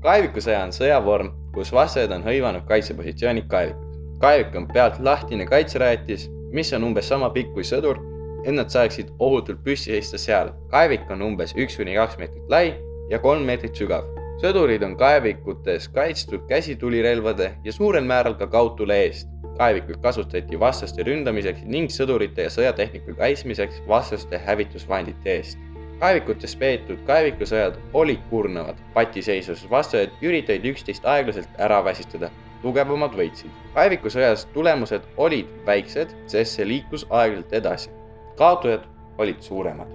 Kaevikusõja on sõjavorm, kus vastased on hõivanud kaitsepositsioonid kaevikus. Kaevik on pealt lahtine kaitserajatis, mis on umbes sama pikk kui sõdur, et nad saaksid ohutult püssi seista seal. Kaevik on umbes 1-2 meetrit lai ja 3 meetrit sügav. Sõdurid on kaevikutes kaitstud käsitulirelvade ja suurel määral ka kaudtule eest. Kaevikuid kasutati vastaste ründamiseks ning sõdurite ja sõjatehnika kaitsmiseks vastaste hävitusvahendite eest. Kaevikutes peetud kaevikusõjad olid kurnavad. Patiseisuses vastased üritasid üksteist aeglaselt ära väsistada. Tugevamad võitsid. Kaevikusõjas tulemused olid väiksed, sest see liikus aeglaselt edasi. Kaotajad olid suuremad.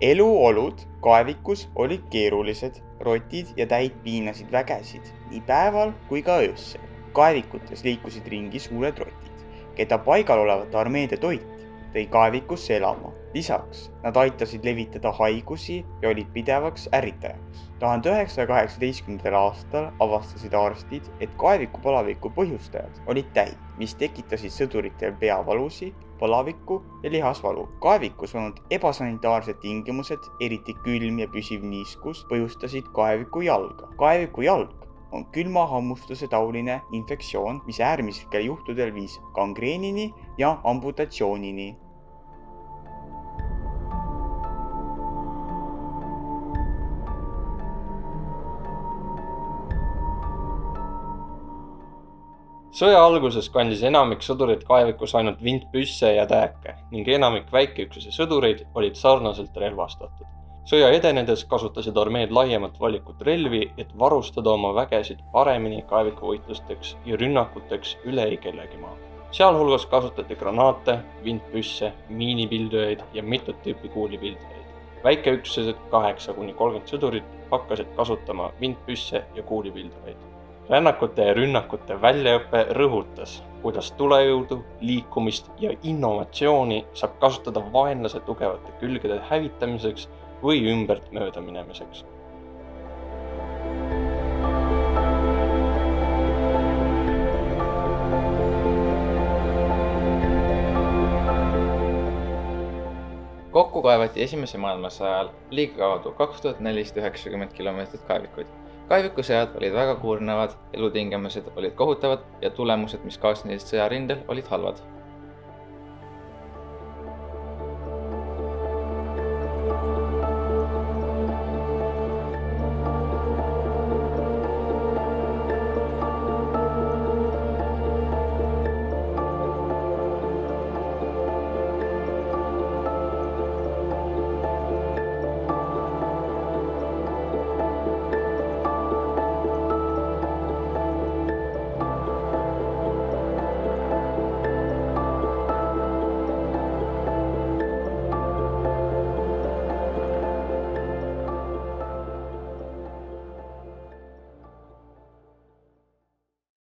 Eluolud kaevikus olid keerulised, rotid ja täid piinasid vägesid nii päeval kui ka öössel. Kaevikutes liikusid ringi suured rotid, keda paigal olevate armeede toit tõi kaevikusse elama. Lisaks nad aitasid levitada haigusi ja olid pidevaks ärritajaks. 1918. aastal avastasid arstid, et kaevikupalaviku põhjustajad olid täid, mis tekitasid sõduritel peavalusi, palavikku ja lihasvalu. Kaevikus olnud ebasanitaarsed tingimused, eriti külm ja püsiv niiskus, põhjustasid kaeviku jalga. Kaeviku jalg on külmahammustuse tauline infektsioon, mis äärmislikel juhtudel viis gangreenini ja amputatsioonini. Sõja alguses kandis enamik sõdureid kaevikus ainult vintpüsse ja tääke ning enamik väikeüksuse sõdureid olid sarnaselt relvastatud. Sõja edenedes kasutasid armeed laiemat valikut relvi, et varustada oma vägesid paremini kaevikuvõitlusteks ja rünnakuteks üle ei kellegi maa. Sealhulgas kasutati granaate, vintpüsse, miinipildujaid ja mitut tüüpi kuulipildujaid. Väikeüksused 8-30 sõdurit hakkasid kasutama vintpüsse ja kuulipildujaid. Rännakute ja rünnakute väljaõppe rõhutas, kuidas tulejõudu, liikumist ja innovatsiooni saab kasutada vaenlase tugevate külgede hävitamiseks või ümbert mööda minemiseks. Kokku kaevati esimese maailmasõja ajal ligikaudu 2490 kilomeetrit kaevikuid. Kaevikusõjad olid väga kurnavad, elutingimused olid kohutavad ja tulemused, mis kaasnesid sõjarindel, olid halvad.